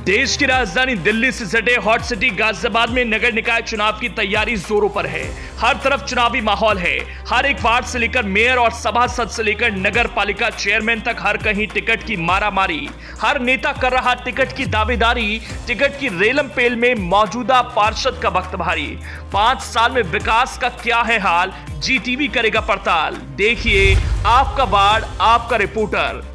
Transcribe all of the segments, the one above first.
देश की राजधानी दिल्ली से सटे हॉट सिटी गाजियाबाद में नगर निकाय चुनाव की तैयारी जोरों पर है। हर तरफ चुनावी माहौल है। हर एक वार्ड से लेकर मेयर और सभासद से लेकर नगर पालिका चेयरमैन तक हर कहीं टिकट की मारामारी। हर नेता कर रहा टिकट की दावेदारी। टिकट की रेलम पेल में मौजूदा पार्षद का वक्त भारी। 5 साल में विकास का क्या है हाल, जीटीवी करेगा पड़ताल। देखिए आपका वार्ड आपका रिपोर्टर।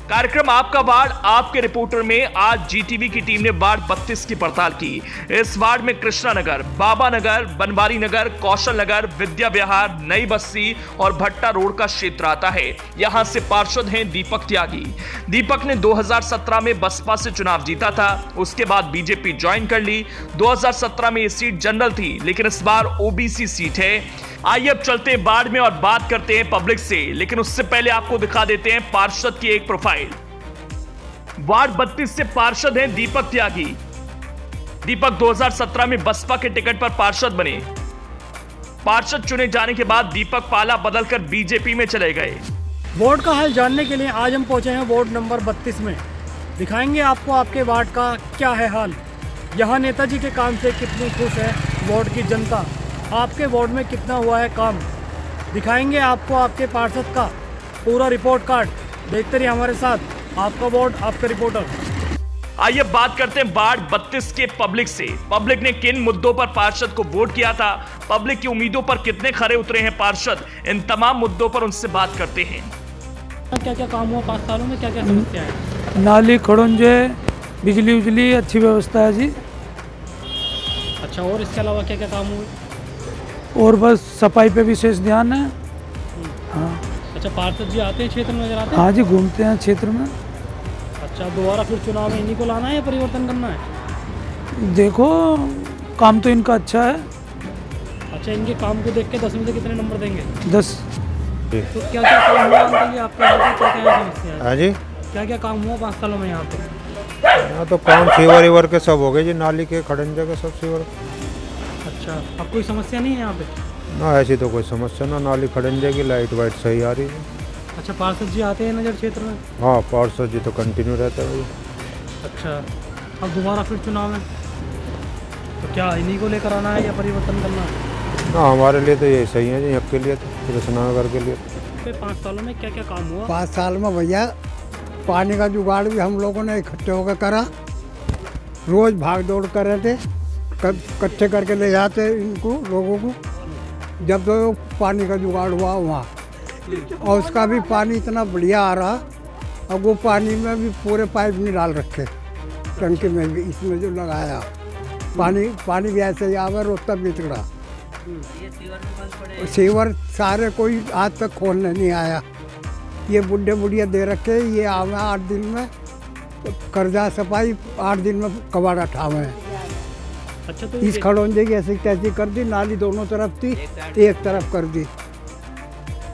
कार्यक्रम आपका वार्ड आपके रिपोर्टर में आज जीटीवी की टीम ने वार्ड 32 की पड़ताल की। इस वार्ड में कृष्णा नगर, बाबा नगर, बनवारी नगर, कौशल नगर, विद्या विहार, नई बस्ती और भट्टा रोड का क्षेत्र आता है। यहां से पार्षद हैं दीपक त्यागी। दीपक ने 2017 में बसपा से चुनाव जीता था, उसके बाद बीजेपी ज्वाइन कर ली। 2017 में ये सीट जनरल थी, लेकिन इस बार ओबीसी सीट है। आइए अब चलते हैं वार्ड में और बात करते हैं पब्लिक से, लेकिन उससे पहले आपको दिखा देते हैं पार्षद की एक प्रोफाइल। वार्ड 32 से पार्षद हैं दीपक त्यागी। दीपक 2017 में बसपा के टिकट पर पार्षद बने। पार्षद चुने जाने के बाद दीपक पाला बदलकर बीजेपी में चले गए। वार्ड का हाल जानने के लिए आज हम पहुंचे हैं वार्ड नंबर 32 में। दिखाएंगे आपको आपके वार्ड का क्या है हाल। यहाँ नेताजी के काम से कितनी खुश है वार्ड की जनता, आपके वार्ड में कितना हुआ है काम। दिखाएंगे आपको आपके पार्षद का पूरा रिपोर्ट कार्ड। देखते रहिए हमारे साथ, आपका वार्ड आपका रिपोर्टर। आइए बात करते हैं वार्ड 32 के पब्लिक से। पब्लिक ने किन मुद्दों पर पार्षद को वोट किया था, पब्लिक की उम्मीदों पर कितने खरे उतरे हैं पार्षद, इन तमाम मुद्दों पर उनसे बात करते हैं। क्या क्या काम हुआ 5 सालों में, क्या क्या समस्या है? नाली खड़ंजे, बिजली उजली अच्छी व्यवस्था है जी। अच्छा, और इसके अलावा क्या क्या काम हुए? और बस सफाई पे विशेष ध्यान है। हाँ। अच्छा, पार्षद जी आते हैं क्षेत्र में, नजर आते हैं? हाँ जी, घूमते हैं क्षेत्र में। अच्छा, दोबारा फिर चुनाव में इन्हीं को लाना है या परिवर्तन करना है? देखो, काम तो इनका अच्छा है। अच्छा, इनके काम को देख के 10 में से कितने नंबर देंगे? 10। तो क्या क्या काम हुआ अंकल जी आपके यहाँ पे, क्या क्या समस्या है? हाँ जी, क्या क्या काम हुआ 5 सालों में यहाँ पे? यहाँ तो काम सीवर ईवर के सब हो गए जी, नाली के खड़ंजे के सब सीवर। अच्छा, अब कोई समस्या नहीं है यहाँ पे? ना ऐसी तो कोई समस्या ना, नाली खड़ंजे की लाइट वाइट सही आ रही है। अच्छा, पार्षद जी आते हैं नगर क्षेत्र में? हाँ, पार्षद जी तो कंटिन्यू रहता है भैया। अच्छा, अब दोबारा फिर चुनाव में तो क्या इन्हीं को लेकर आना है या परिवर्तन करना है? ना हमारे लिए तो यही सही है जी, आपके लिए तो कृष्णनगर के लिए। 5 सालों में क्या क्या काम हुआ? 5 साल में भैया पानी का जुगाड़ भी हम लोगों ने इकट्ठे होकर करा। रोज़ भाग दौड़ कर रहे थे, इकट्ठे करके ले जाते इनको लोगों को, जब तो पानी का जुगाड़ हुआ वहाँ। और उसका भी पानी इतना बढ़िया आ रहा। अब वो पानी में भी पूरे पाइप नहीं डाल रखे, टंकी में भी इसमें जो लगाया पानी भी ऐसे ही आवे, रोता बिचड़ा। सीवर सारे कोई आज तक खोलने नहीं आया। ये बुढ़े बुढ़िया दे रखे, ये आवे 8 दिन में कर्जा सफाई, 8 दिन में कबाड़ा ठावे हैं। अच्छा, तो इस खड़ोंजे की ऐसी तैसी कर दी, नाली दोनों तरफ थी, एक तरफ कर दी।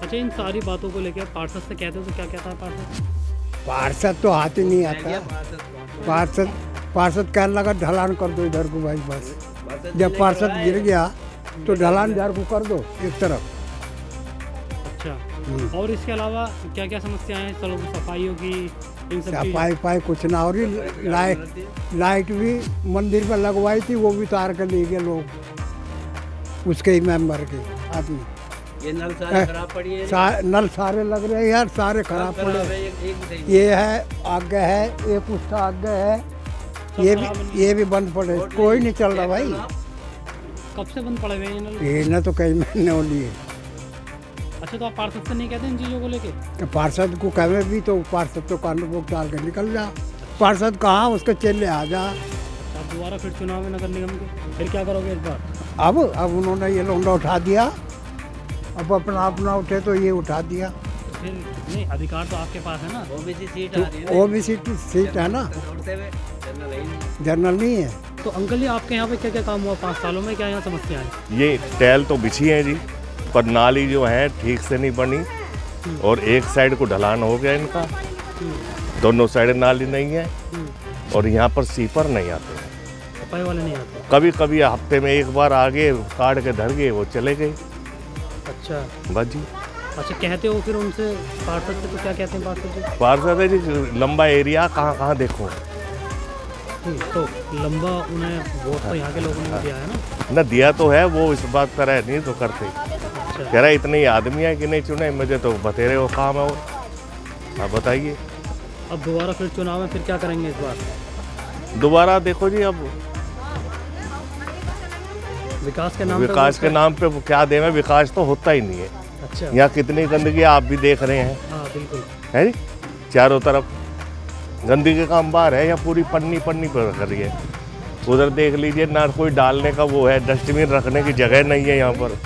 अच्छा, इन सारी बातों को लेकर पार्षद से कहते हो तो क्या कहता है पार्षद? पार्षद तो हाथ ही नहीं आता। पार्षद कहने लगा ढलान कर दो इधर को भाई, बस। जब पार्षद गिर गया तो ढलान इधर को कर दो एक तरफ। अच्छा, और इसके अलावा क्या क्या समस्याएं हैं? सड़कों की सफाइयों की, इन सब की? सफाई कुछ ना हो रही। लाइट भी मंदिर में लगवाई थी, वो भी तार कर ले गए लोग, उसके ही मेंबर के आदमी। ये नल सारे खराब पड़ी है। नल सारे लग रहे हैं यार, सारे खराब पड़े। ये है आगे है, एक उसका आगे है, ये भी बंद पड़े, कोई नहीं चल रहा भाई। कब से बंद पड़े हुए हैं ये नल? ये ना तो कई महीने हो लिए। अच्छा, तो आप पार्षद से नहीं कहते इन चीज़ों को लेके? पार्षद को कहे भी तो पार्षद तो कानून को डाल के निकल जा। पार्षद कहाँ, उसके चेले आ जा। आप दोबारा फिर चुनाव में नगर निगम के फिर क्या करोगे इस बार? अब उन्होंने ये लौंडा उठा दिया, अब अपना उठे तो ये उठा दिया। तो फिर नहीं, अधिकार तो आपके पास है ना? ओबीसी सीट आ रही है, ओबीसी सीट है ना, जनरल नहीं है। तो अंकल जी आपके यहाँ पे क्या क्या काम हुआ 5 सालों में, क्या यहाँ समस्या है? ये टैल तो बिछी है जी, पर नाली जो है ठीक से नहीं बनी, और एक साइड को ढलान हो गया इनका, दोनों साइड नाली नहीं है, और यहाँ पर सीपर नहीं आते हैं, सफाई वाले नहीं आते? कभी कभी हफ्ते में एक बार आगे काट के धर गए, वो चले गए। अच्छा, बस जी। अच्छा, कहते हो फिर उनसे पार्षद से, तो क्या कहते हैं पार्षद जी? पार्षद है जी, लंबा एरिया कहाँ कहाँ देखो। तो लंबा उन्हें वोट तो यहाँ के लोगों ने दिया है ना? न दिया तो है, वो इस बात का रह नहीं तो करते। अच्छा, कह रहा इतने ही आदमी है कि नहीं चुने, मुझे तो बतेरे वो काम है वो। आप बताइए। अब दोबारा फिर चुनाव में फिर क्या करेंगे इस बार? दोबारा देखो जी, अब विकास के नाम पे विकास वोट के नाम पे वो क्या देवे, विकास तो होता ही नहीं है। अच्छा, यहाँ कितनी गंदगी आप भी देख रहे हैं, हाँ बिल्कुल। है जी। चारों तरफ गंदगी का अंबार है, यहाँ पूरी पन्नी पन्नी पर कर रही है। उधर देख लीजिए ना, कोई डालने का वो है, डस्टबिन रखने की जगह नहीं है यहाँ पर।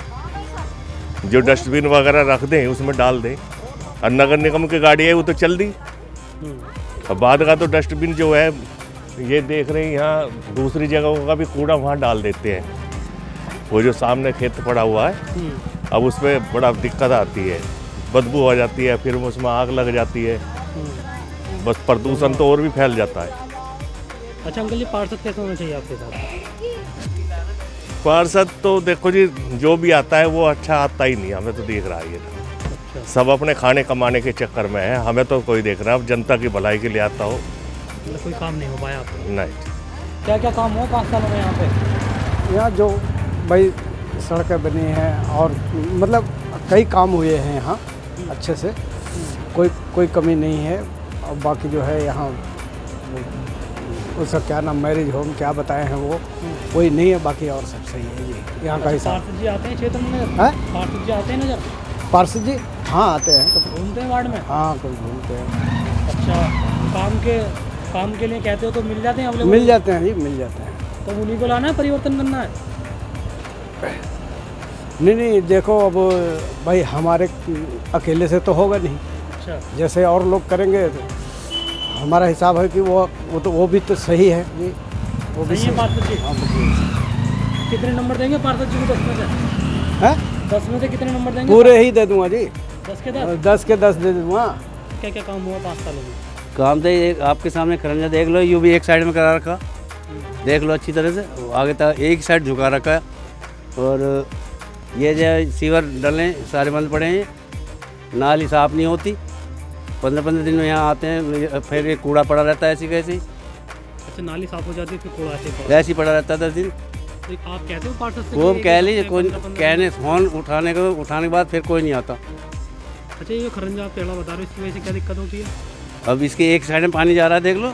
जो डस्टबिन वगैरह रख दें उसमें डाल दें। और नगर निगम की गाड़ी है वो तो चल दी। अब बाद का तो डस्टबिन जो है, ये देख रहे हैं यहाँ दूसरी जगहों का भी कूड़ा वहाँ डाल देते हैं। वो जो सामने खेत पड़ा हुआ है, अब उसमें बड़ा दिक्कत आती है, बदबू आ जाती है, फिर उसमें आग लग जाती है। बस प्रदूषण तो और भी फैल जाता है। अच्छा अंकल जी, पार्षद कैसे होना चाहिए आपके साथ? पार्षद तो देखो जी, जो भी आता है वो अच्छा आता ही नहीं, हमें तो दिख रहा है ये। अच्छा, सब अपने खाने कमाने के चक्कर में है, हमें तो कोई देख रहा है, अब जनता की भलाई के लिए आता हो। मतलब कोई काम नहीं हो पाया आपको? नहीं। क्या क्या काम हुआ 5 सालों में यहाँ पे? यहाँ जो भाई सड़कें बनी हैं और मतलब कई काम हुए हैं यहाँ अच्छे से, कोई कमी नहीं है। और बाकी जो है यहाँ उसका क्या नाम, मैरिज होम क्या बताए हैं वो, कोई नहीं है। बाकी और सब सही है जी, यहाँ का हिसाब। पार्षद जी आते हैं क्षेत्र में नजर? हैं? पार्षद जी आते हैं नजर? पार्षद जी हाँ आते हैं, कभी घूमते हैं वार्ड में? हाँ कभी घूमते हैं। अच्छा, काम के लिए कहते हो तो मिल जाते हैं अवेलेबल? मिल जाते हैं जी, मिल जाते हैं। तो उन्हीं को लाना है, परिवर्तन करना है? नहीं देखो, अब भाई हमारे अकेले से तो होगा नहीं। अच्छा, जैसे और लोग करेंगे तो हमारा हिसाब है कि वो भी तो सही है जी, वो भी सही है पार्षद जी। हाँ, बिल्कुल। कितने नंबर देंगे पार्षद जी को 10 में से? हैं? 10 में से कितने नंबर देंगे? पूरे ही दे दूंगा जी, 10 के 10? 10 के 10 दे दूंगा। क्या क्या काम हुआ 5 सालों में? काम तो ये आपके सामने खरंजा देख लो, यूं भी एक साइड में करा रखा, देख लो अच्छी तरह से, आगे तक एक साइड झुका रखा है। और ये जो सीवर डले सारे बंद पड़े हैं, नाली साफ नहीं होती, 15-15 दिन में यहाँ आते हैं, फिर ये कूड़ा पड़ा रहता है ऐसी कैसी, अच्छा, नाली साफ हो जाती है फिर कूड़ा ऐसे ही पड़ा रहता है 10 दिन। तो आप कहते हो पार्षद से? वो कि कह एक लीजिए, हफ्ते कोई 15-15 कहने फ़ोन उठाने के बाद फिर कोई नहीं आता। अच्छा, ये खरंजा आप पेड़ा बता रहे हो, इसकी वजह से क्या दिक्कत होती है? अब इसके एक साइड में पानी जा रहा है, देख लो,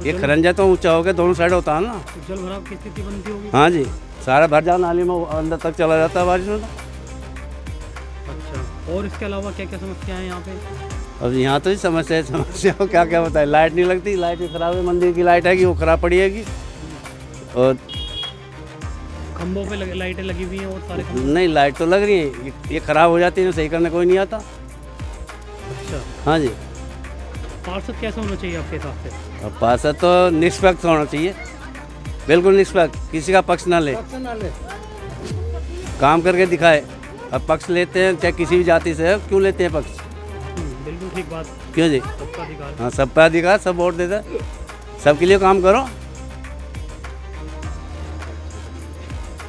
ये खरंजा तो ऊंचा हो गया, दोनों साइड होता है ना। तो जल भराव की स्थिति बनती होगी? हाँ जी, सारा भर जाओ नाली में, अंदर तक चला जाता है बारिश में तो। अच्छा, और इसके अलावा क्या क्या समस्या है यहाँ पे? अब यहाँ तो ही समस्या को क्या क्या बताए, लाइट नहीं लगती, लाइट भी खराब है, मंदिर की लाइट है कि वो खराब पड़ी है कि, और खंभों पे लाइटें लगी हुई हैं और सारे खंभों? नहीं, लाइट तो लग रही है, ये खराब हो जाती है, सही करने कोई नहीं आता। अच्छा, हाँ जी। पार्षद कैसा होना चाहिए आपके हिसाब से? अब पार्षद तो निष्पक्ष होना चाहिए, बिल्कुल निष्पक्ष, किसी का पक्ष ना ले, काम करके दिखाए। अब पक्ष लेते हैं चाहे किसी भी जाति से है, क्यों लेते हैं पक्ष? बिल्कुल ठीक बात, क्यों जी? सबका अधिकार। हाँ, सब पे अधिकार, सब वोट देते हैं, सबके लिए काम करो।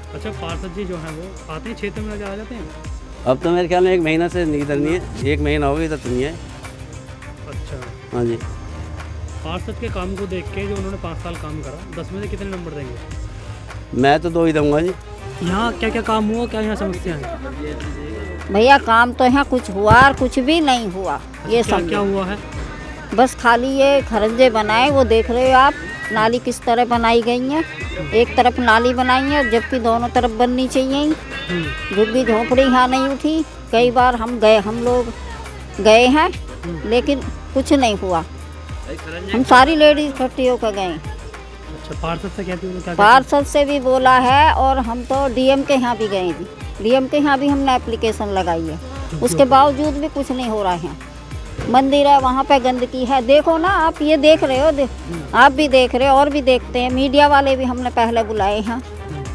अच्छा, पार्षद जी जो हैं वो आते हैं क्षेत्र में आ जाते हैं? अब तो मेरे ख्याल में 1 महीना से इधर नहीं है, 1 महीना हो गया इधर तो नहीं है। अच्छा, हाँ जी। पार्षद के काम को देख के जो उन्होंने 5 साल काम करा, 10 में से कितने नंबर देंगे? मैं तो 2 ही दूंगा जी। यहाँ क्या क्या काम हुआ, क्या यहाँ समस्या है? भैया काम तो यहाँ कुछ हुआ और कुछ भी नहीं हुआ, ये क्या समझो। क्या हुआ है? बस खाली ये खरंजे बनाए, वो देख रहे हो आप, नाली किस तरह बनाई गई है। एक तरफ नाली बनाई है जबकि दोनों तरफ बननी चाहिए। झुग्गी झोंपड़ी यहाँ नहीं उठी, कई बार हम लोग गए हैं लेकिन कुछ नहीं हुआ, हम सारी लेडीज इकट्ठी होकर गए। अच्छा, पार्षद से कहती हूँ क्या? पार्षद से भी बोला है और हम तो डीएम के यहाँ भी गए थे, डीएम के यहाँ भी हमने एप्लीकेशन लगाई है, उसके बावजूद भी कुछ नहीं हो रहा है। मंदिर है वहाँ पे गंदगी है, देखो ना आप, ये देख रहे हो, आप भी देख रहे हो और भी देखते हैं, मीडिया वाले भी हमने पहले बुलाए हैं।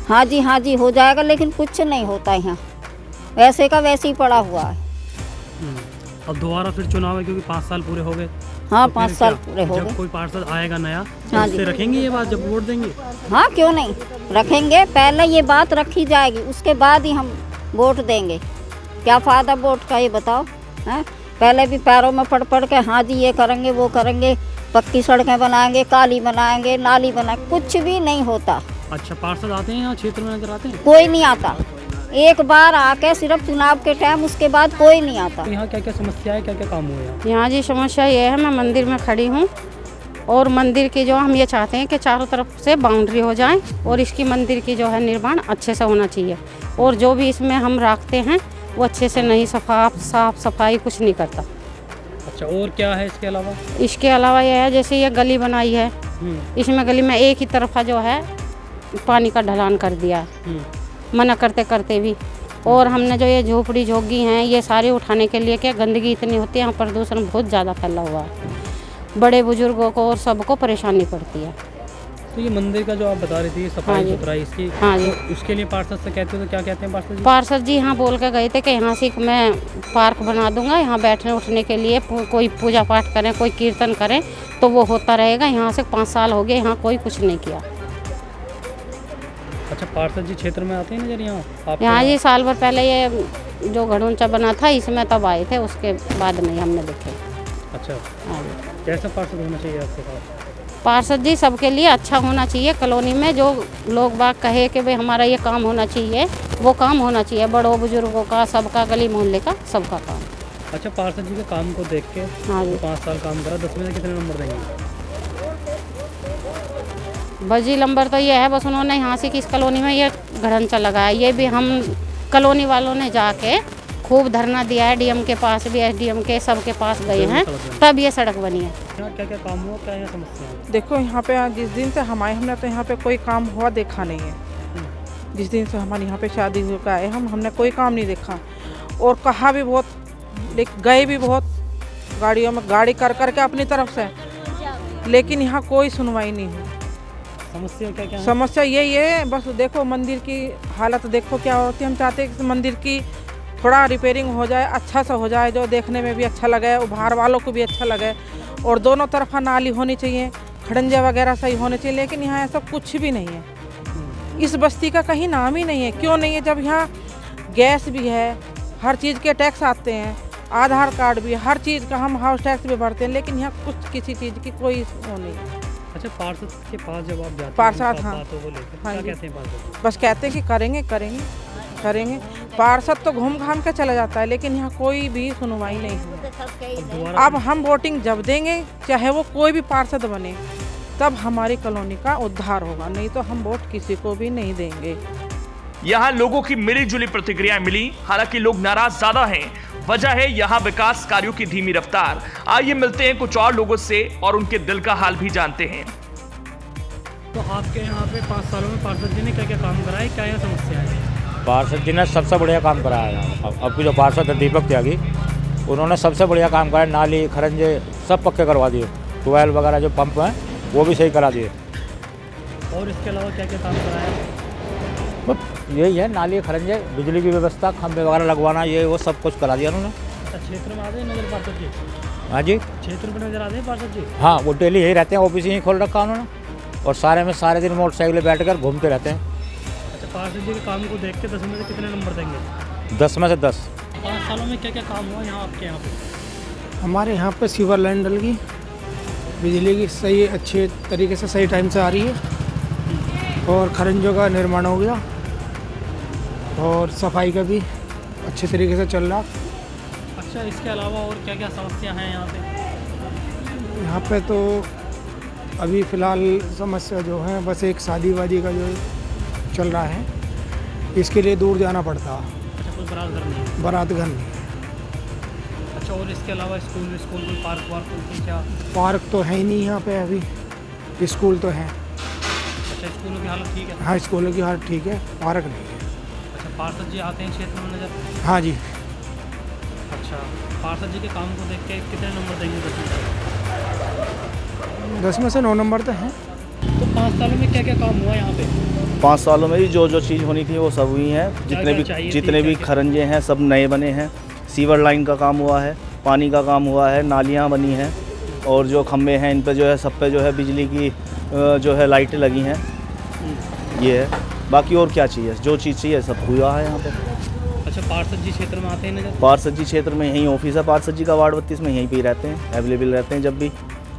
हाँ जी हो जाएगा, लेकिन कुछ नहीं होता है यहाँ, वैसे का वैसे ही पड़ा हुआ है। अब दोबारा फिर चुनाव है क्योंकि 5 साल पूरे हो गए। हाँ, तो 5 फिर साल क्या? पूरे हो जब गए। कोई पार्षद आएगा नया तो हाँ उससे जी। रखेंगे ये बात जब वोट देंगे? हाँ क्यों नहीं रखेंगे, पहले ये बात रखी जाएगी, उसके बाद ही हम वोट देंगे। क्या फ़ायदा वोट का, ये बताओ हैं? पहले भी पैरों में पड़ पड़ के हाँ जी ये करेंगे वो करेंगे, पक्की सड़कें बनाएंगे, काली बनाएंगे, नाली बनाएंगे, कुछ भी नहीं होता। अच्छा, पार्षद आते हैं यहाँ क्षेत्र में, नजर आते हैं? कोई नहीं आता, एक बार आके सिर्फ चुनाव के टाइम, उसके बाद कोई नहीं आता। तो यहाँ क्या क्या समस्या है, क्या क्या काम हुए हैं? यहाँ जी समस्या ये है, मैं मंदिर में खड़ी हूँ और मंदिर की जो हम ये चाहते हैं कि चारों तरफ से बाउंड्री हो जाए और इसकी मंदिर की जो है निर्माण अच्छे से होना चाहिए, और जो भी इसमें हम रखते हैं वो अच्छे से नहीं, साफ सफाई कुछ नहीं करता। अच्छा, और क्या है इसके अलावा? इसके अलावा यह है, जैसे ये गली बनाई है, इसमें गली में एक ही तरफा जो है पानी का ढलान कर दिया है, मना करते करते भी। और हमने जो ये झोपड़ी झोंगी हैं ये सारे उठाने के लिए, क्या गंदगी इतनी होती है, यहाँ प्रदूषण बहुत ज़्यादा फैला हुआ है, बड़े बुजुर्गों को और सबको परेशानी पड़ती है। तो ये मंदिर का जो आप बता रही थी सफाई सुथराई इसकी, हाँ जी, तो उसके लिए पार्षद से कहते हो तो क्या कहते हैं पार्षद जी? पार्षद जी यहाँ बोल के गए थे कि यहाँ से मैं पार्क बना दूंगा, यहाँ बैठने उठने के लिए कोई पूजा पाठ करें, कोई कीर्तन करें तो वो होता रहेगा। यहाँ से 5 साल हो गए, यहाँ कोई कुछ नहीं किया। अच्छा, पार्षद जी क्षेत्र में आते हैं नजर यहाँ? यहाँ जी साल भर पहले ये जो घड़ोंचा बना था इसमें तब आए थे, उसके बाद नहीं हमने देखे। अच्छा, हाँ जी, कैसा पार्षद होना चाहिए आपके पास? पार्षद जी सबके लिए अच्छा होना चाहिए। कॉलोनी में जो लोग बाग कहे कि भाई हमारा ये काम होना चाहिए, वो काम होना चाहिए, बड़ों बुजुर्गों का, सबका, गली मोहल्ले का, सबका काम। अच्छा, पार्षद जी के काम को देख के, हाँ जी, 5 साल काम करा, 10 में से कितने नंबर देंगे? बजी नंबर तो ये है, बस उन्होंने यहाँ से किस कॉलोनी में ये घड़ंचा लगाया, ये भी हम कॉलोनी वालों ने जाके खूब धरना दिया है, डीएम के पास भी, एसडीएम के, सबके पास गए हैं, तब ये सड़क बनी है। यहाँ क्या क्या काम हुआ, क्या यहाँ समस्या है? देखो यहाँ पे जिस दिन से हम आए, हमने तो यहाँ पे कोई काम हुआ देखा नहीं है। जिस दिन से हमारे यहाँ पे शादी होकर आए हमने कोई काम नहीं देखा, और कहा भी बहुत, गए भी बहुत गाड़ियों में, गाड़ी कर करके अपनी तरफ से, लेकिन यहाँ कोई सुनवाई नहीं हुई। समस्या क्या क्या है? समस्या यही है, बस देखो मंदिर की हालत देखो क्या होती है। हम चाहते हैं कि मंदिर की थोड़ा रिपेयरिंग हो जाए, अच्छा सा हो जाए, जो देखने में भी अच्छा लगे, बाहर वालों को भी अच्छा लगे, और दोनों तरफा नाली होनी चाहिए, खड़ंजे वगैरह सही होने चाहिए, लेकिन यहाँ ऐसा कुछ भी नहीं है। इस बस्ती का कहीं नाम ही नहीं है। क्यों नहीं है? जब यहाँ गैस भी है, हर चीज़ के टैक्स आते हैं, आधार कार्ड भी, हर चीज़ का हम हाउस टैक्स भी भरते हैं, लेकिन यहाँ कुछ किसी चीज़ की कोई वो नहीं है। अच्छा, पार्षद के पास जब आप जाते हैं, पार्षद, हाँ, बातों को लेकर हाँ क्या जी, कहते हैं पार्षद? बस कहते हैं कि करेंगे करेंगे करेंगे। पार्षद तो घूम घाम के चला जाता है, लेकिन यहाँ कोई भी सुनवाई नहीं है। अब हम वोटिंग जब देंगे, चाहे वो कोई भी पार्षद बने, तब हमारी कॉलोनी का उद्धार होगा, नहीं तो हम वोट किसी को भी नहीं देंगे। यहाँ लोगों की मिली जुली प्रतिक्रियाएं मिली, हालांकि लोग नाराज ज्यादा हैं। वजह है यहाँ विकास कार्यों की धीमी रफ्तार। आइए मिलते हैं कुछ और लोगों से और उनके दिल का हाल भी जानते हैं। तो आपके यहाँ पे 5 सालों में पार्षद जी ने क्या क्या काम कराए, क्या यहाँ समस्या है? पार्षद जी ने सबसे बढ़िया काम कराया है। अब जो पार्षद है दीपक त्यागी, उन्होंने सबसे बढ़िया काम कराया। नाली खरंजे सब पक्के करवा दिए, ट्यूबवेल वगैरह जो पंप हैं वो भी सही करा दिए। और इसके अलावा क्या क्या काम कराया? बस यही है, नाली खरंजे, बिजली की व्यवस्था, खंभे वगैरह लगवाना, ये वो सब कुछ करा दिया उन्होंने। अच्छा, क्षेत्र में आते हैं नजर पार्षद जी? हाँ जी, क्षेत्र में नजर आते हैं पार्षद जी? हाँ, वो डेली यही रहते हैं, ऑफिस यहीं खोल रखा उन्होंने, और सारे दिन मोटरसाइकिल बैठ कर घूमते रहते हैं। अच्छा, पार्षद जी के काम को देख के 10 में से कितने नंबर देंगे? 10 में से 10। 5 सालों में क्या क्या काम हुआ यहाँ आपके यहाँ पे? हमारे यहाँ पे सीवर लाइन डल गई, बिजली की सही अच्छे तरीके से सही टाइम से आ रही है, और खरंजों का निर्माण हो गया, और सफाई का भी अच्छे तरीके से चल रहा। अच्छा, इसके अलावा और क्या क्या समस्या हैं यहाँ पे? यहाँ पे तो अभी फ़िलहाल समस्या जो है, बस एक शादी वादी का जो चल रहा है, इसके लिए दूर जाना पड़ता। अच्छा, कोई बारात घर नहीं है? बारात घर नहीं है। अच्छा, और इसके अलावा स्कूल कोई पार्क वार्क कोई क्या? पार्क तो है ही नहीं यहाँ पे अभी, स्कूल तो है। अच्छा, स्कूलों की हालत ठीक है? हाँ, स्कूलों की हालत ठीक है, पार्क नहीं है। अच्छा, पार्षद जी आते हैं क्षेत्र में नजर? हाँ जी। अच्छा, पार्षद जी के काम को देख के कितने नंबर देंगे 10 में से? 10 में से 9 नंबर तो हैं। तो 5 सालों में क्या क्या काम हुआ यहाँ पे? 5 सालों में जो चीज़ होनी थी वो सब हुई हैं। जितने भी खरंजे हैं सब नए बने हैं। सीवर लाइन का काम हुआ है, पानी का काम हुआ है, नालियाँ बनी हैं, और जो खम्भे हैं इन पे जो है सब पे जो है बिजली की जो है लाइटें लगी हैं। ये है, बाकी और क्या चाहिए, जो चीज़ चाहिए सब हुआ है यहाँ पे। अच्छा, पार्षद जी क्षेत्र में आते हैं नजर? पार्षद जी क्षेत्र में यहीं ऑफिस है, पार्षद जी का वार्ड 32 में, यहीं पे ही रहते हैं, अवेलेबल रहते हैं जब भी।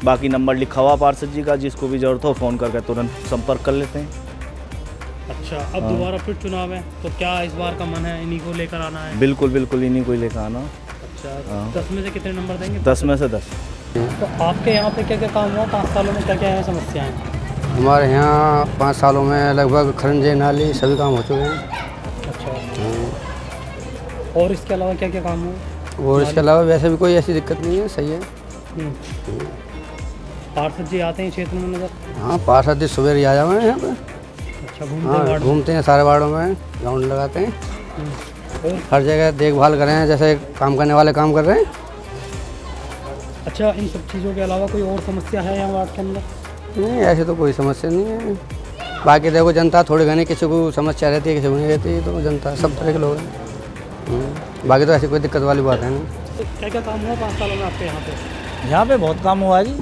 बाकी नंबर लिखा हुआ पार्षद जी का, जिसको भी जरूरत हो फ़ोन करके तुरंत संपर्क कर लेते हैं। अच्छा, अब दोबारा फिर चुनाव है तो क्या इस बार का मन है इन्हीं को लेकर आना है? बिल्कुल बिल्कुल, इन्हीं को ही लेकर आना। अच्छा, 10 में से कितने नंबर देंगे? 10 में से 10। तो आपके यहाँ पे क्या क्या काम हुआ 5 सालों में, क्या क्या है समस्याएं? हमारे यहाँ 5 सालों में लगभग खरंजे नाली सभी काम हो चुके हैं। अच्छा, और इसके अलावा क्या क्या काम हुआ? और इसके अलावा वैसे भी कोई ऐसी दिक्कत नहीं है, सही है। पार्षद जी आते हैं क्षेत्र में नजर? हाँ, पार्षद जी सुबह ही आ जाए हैं यहाँ पे। अच्छा, हाँ, घूमते हैं सारे वार्डों में, राउंड लगाते हैं, हर जगह देखभाल कर रहे हैं, जैसे काम करने वाले काम कर रहे हैं। अच्छा, इन सब चीज़ों के अलावा कोई और समस्या है यहाँ वार्ड के अंदर? नहीं, ऐसे तो कोई समस्या नहीं है। बाकी देखो, जनता थोड़ी घनी, किसी को समस्या रहती है, किसी को नहीं रहती है, तो जनता सब तरह के लोग हैं। बाकी तो ऐसी कोई दिक्कत वाली बात है नहीं। तो क्या क्या काम हुआ 5 सालों में आपके यहाँ पे? यहाँ पे बहुत काम हुआ जी,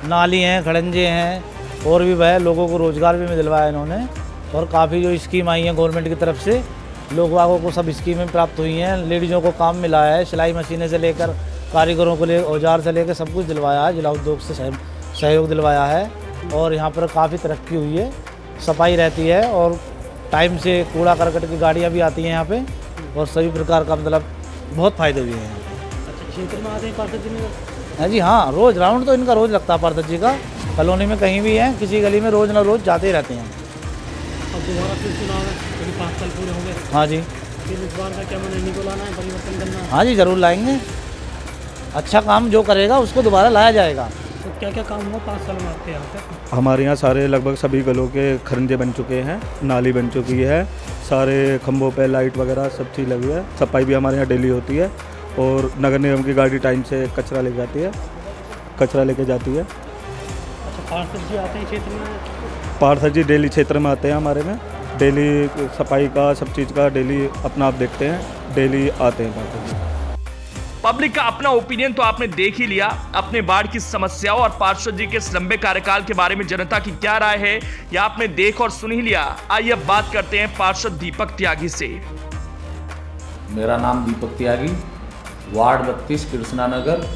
नाली हैं, खड़ंजे हैं, और भी वह लोगों को रोज़गार भी दिलवाया इन्होंने, और काफ़ी जो स्कीम आई हैं गवर्नमेंट की तरफ से, लोग वागों को सब स्कीमें प्राप्त हुई हैं। लेडीज़ों को काम मिला है, सिलाई मशीनें से लेकर कारीगरों को ले औजार से लेकर सब कुछ दिलवाया है, जिला उद्योग से सहयोग दिलवाया है। और यहाँ पर काफ़ी तरक्की हुई है, सफाई रहती है, और टाइम से कूड़ा करकट की गाड़ियाँ भी आती हैं यहाँ पे, और सभी प्रकार का मतलब बहुत फ़ायदे हुए हैं। अच्छा, क्षेत्र में आते हैं पार्षद जी में? हाँ जी, हाँ, रोज़ राउंड तो इनका रोज़ लगता है पार्षद जी का, कॉलोनी में कहीं भी है, किसी गली में रोज़ ना रोज़ जाते ही रहते हैं। अब दोबारा फिर चुनाव है क्योंकि 5 साल पूरे हो गए। हाँ जी, फिर इस बार का क्या मन है, इन्हीं को लाना है, परिवर्तन करना है? हाँ जी, ज़रूर लाएंगे। अच्छा काम जो करेगा उसको दोबारा लाया जाएगा। तो क्या क्या काम हुआ 5 साल में आपके यहाँ पे? हमारे यहाँ सारे लगभग सभी गलों के खरंजे बन चुके हैं, नाली बन चुकी है, सारे खंभों पे लाइट वगैरह सब चीज़ लगी है। सफाई भी हमारे यहाँ डेली होती है, और नगर निगम की गाड़ी टाइम से कचरा ले जाती है, कचरा लेके जाती है। अच्छा, पार्षद जी आते हैं क्षेत्र में? पार्षद जी डेली क्षेत्र में आते हैं हमारे में, डेली सफाई का सब चीज़ का डेली अपना आप देखते हैं, डेली आते हैं पार्षद जी। पब्लिक का अपना ओपिनियन तो आपने देख ही लिया। अपने वार्ड की समस्याओं और पार्षद जी के इस लंबे कार्यकाल के बारे में जनता की क्या राय है, यह आपने देख और सुन ही लिया। आइए अब बात करते हैं पार्षद दीपक त्यागी से। मेरा नाम दीपक त्यागी, वार्ड 32 कृष्णा नगर।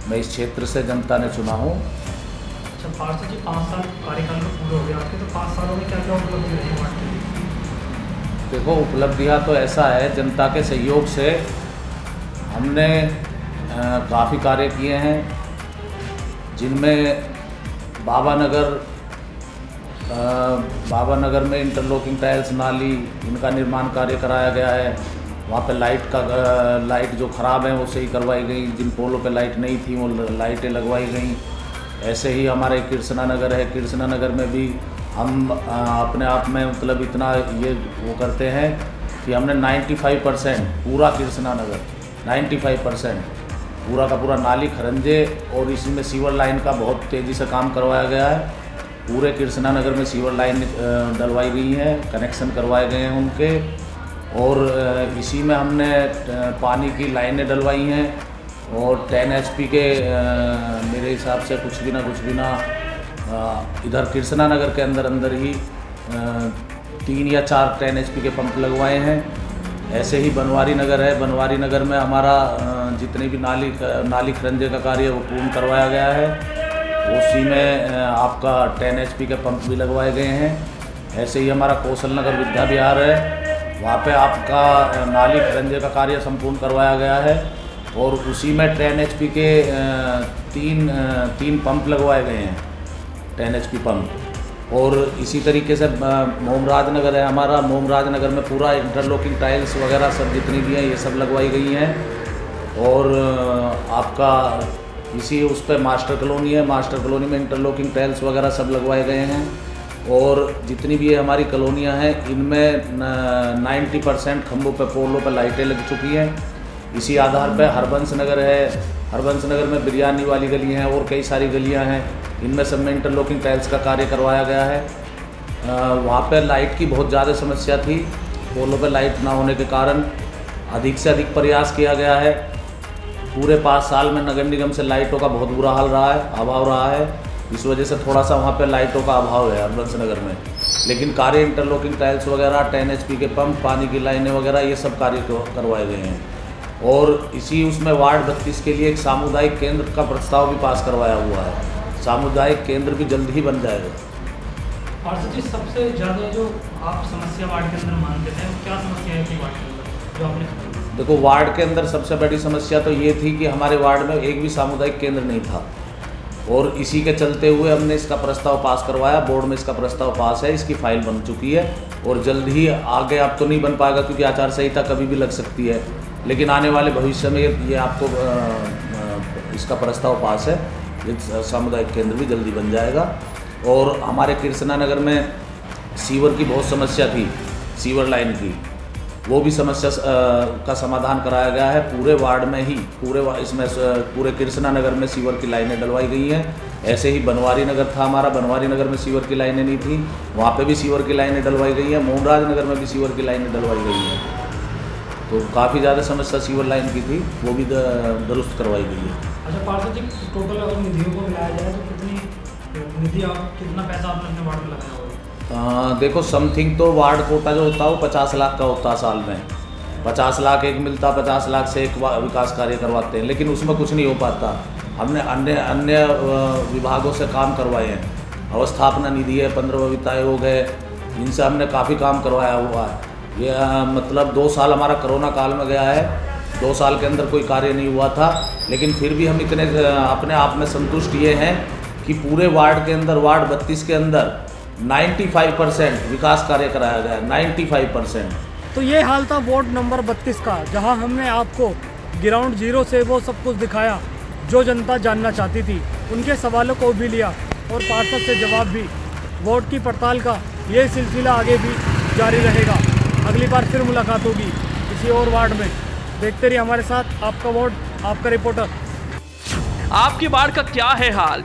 मैं इस क्षेत्र से जनता ने चुना हूँ। अच्छा, पार्षद जी 5 साल कार्यकाल में पूरे हो गए आपके, तो 5 सालों में क्या क्या उपलब्धि रही वार्ड के लिए? देखो, उपलब्धियाँ तो ऐसा है, जनता के सहयोग से हमने काफ़ी कार्य किए हैं, जिनमें बाबा नगर में इंटरलॉकिंग टाइल्स, नाली, इनका निर्माण कार्य कराया गया है। वहाँ पे लाइट जो ख़राब है वो सही करवाई गई, जिन पोलों पे लाइट नहीं थी वो लाइटें लगवाई गई। ऐसे ही हमारे कृष्णा नगर है, कृष्णा नगर में भी हम अपने आप में मतलब इतना ये वो करते हैं कि हमने 95% पूरा कृष्णा नगर 95% पूरा का पूरा नाली, खरंजे और इसी में सीवर लाइन का बहुत तेज़ी से काम करवाया गया है। पूरे कृष्णा नगर में सीवर लाइन डलवाई गई है, कनेक्शन करवाए गए हैं उनके, और इसी में हमने पानी की लाइनें डलवाई हैं, और 10 HP के मेरे हिसाब से कुछ भी ना इधर कृष्णा नगर के अंदर ही 3 या 4 10 HP के पंप लगवाए हैं। ऐसे ही बनवारी नगर है, बनवारी नगर में हमारा जितने भी नाली खरंजे का कार्य वो पूर्ण करवाया गया है। उसी में आपका 10 HP के पंप भी लगवाए गए हैं। ऐसे ही हमारा कौशल नगर विद्या विहार है, वहाँ पे आपका नाली खरंजे का कार्य संपूर्ण करवाया गया है, और उसी में 10 HP के 3 पंप लगवाए गए हैं, 10 HP पंप। और इसी तरीके से मोमराज नगर है हमारा, मोमराज नगर में पूरा इंटरलॉकिंग टाइल्स वगैरह सब जितनी भी हैं ये सब लगवाई गई हैं। और आपका इसी उस पर मास्टर कॉलोनी है, मास्टर कॉलोनी में इंटरलॉकिंग टाइल्स वगैरह सब लगवाए गए हैं। और जितनी भी हमारी कॉलोनियाँ हैं इनमें 90% खंभों पर, पोलों पर लाइटें लग चुकी हैं। इसी आधार पर हरबंस नगर है, हरबंस नगर में बिरयानी वाली गली हैं और कई सारी गलियां हैं, इनमें सब में इंटरलॉकिंग टाइल्स का कार्य करवाया गया है। वहाँ पर लाइट की बहुत ज़्यादा समस्या थी, पोलों पर लाइट ना होने के कारण अधिक से अधिक प्रयास किया गया है। पूरे 5 साल में नगर निगम से लाइटों का बहुत बुरा हाल रहा है, अभाव रहा है। इस वजह से थोड़ा सा वहाँ पे लाइटों का अभाव है हरबंस नगर में। लेकिन कार्य इंटरलॉकिंग टाइल्स वगैरह, 10 HP के पंप, पानी की लाइनें वगैरह, ये सब कार्य करवाए गए हैं। और इसी उसमें वार्ड 32 के लिए एक सामुदायिक केंद्र का प्रस्ताव भी पास करवाया हुआ है। सामुदायिक केंद्र भी जल्द ही बन जाएगा। और सचिव, सबसे ज़्यादा जो आप समस्या वार्ड के अंदर मानते थे, क्या समस्या है कि वार्ड के अंदर जो आपने? देखो, वार्ड के अंदर सबसे बड़ी समस्या तो ये थी कि हमारे वार्ड में एक भी सामुदायिक केंद्र नहीं था, और इसी के चलते हुए हमने इसका प्रस्ताव पास करवाया। बोर्ड में इसका प्रस्ताव पास है, इसकी फाइल बन चुकी है, और जल्द ही आगे अब तो नहीं बन पाएगा क्योंकि आचार संहिता कभी भी लग सकती है, लेकिन आने वाले भविष्य में ये आपको इसका प्रस्ताव पास है। सामुदायिक केंद्र भी जल्दी बन जाएगा। और हमारे कृष्णा नगर में सीवर की बहुत समस्या थी, सीवर लाइन की, वो भी समस्या का समाधान कराया गया है पूरे वार्ड में ही। पूरे कृष्णा नगर में सीवर की लाइनें डलवाई गई हैं। ऐसे ही बनवारी नगर था हमारा, बनवारी नगर में सीवर की लाइनें नहीं थी, वहाँ पे भी सीवर की लाइनें डलवाई गई हैं। मोहनराज नगर में भी सीवर की लाइनें डलवाई गई हैं। तो काफ़ी ज़्यादा समस्या सीवर लाइन की थी, वो भी दुरुस्त करवाई गई है। अच्छा पार्षद जी, टोटल अगर निधियों को मिलाया जाए तो कितना पैसा आपने अपने वार्ड में लगाया होगा? देखो, समथिंग तो वार्ड कोटा जो होता है वो 50 लाख का होता है साल में। 50 लाख एक मिलता, 50 लाख से एक विकास कार्य करवाते हैं, लेकिन उसमें कुछ नहीं हो पाता। हमने अन्य विभागों से काम करवाए हैं। अवस्थापना निधि है, 15 वित्त आयोग है, इनसे हमने काफ़ी काम करवाया हुआ है। ये मतलब 2 साल हमारा कोरोना काल में गया है, 2 साल के अंदर कोई कार्य नहीं हुआ था, लेकिन फिर भी हम इतने अपने आप में संतुष्ट ये हैं कि पूरे वार्ड के अंदर, वार्ड 32 के अंदर 95% विकास कार्य कराया गया है, 95%। तो ये हाल था वार्ड नंबर 32 का, जहां हमने आपको ग्राउंड जीरो से वो सब कुछ दिखाया जो जनता जानना चाहती थी। उनके सवालों को भी लिया और पार्षद से जवाब भी। वार्ड की पड़ताल का ये सिलसिला आगे भी जारी रहेगा। अगली बार फिर मुलाकात होगी किसी और वार्ड में। देखते रहिए हमारे साथ, आपका वार्ड, आपका रिपोर्टर। आपकी वार्ड का क्या है हाल?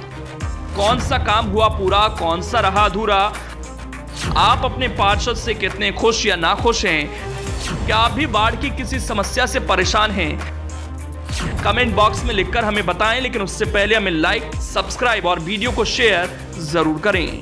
कौन सा काम हुआ पूरा, कौन सा रहा अधूरा? आप अपने पार्षद से कितने खुश या नाखुश हैं? क्या आप भी वार्ड की किसी समस्या से परेशान हैं? कमेंट बॉक्स में लिखकर हमें बताएं, लेकिन उससे पहले हमें लाइक, सब्सक्राइब और वीडियो को शेयर जरूर करें।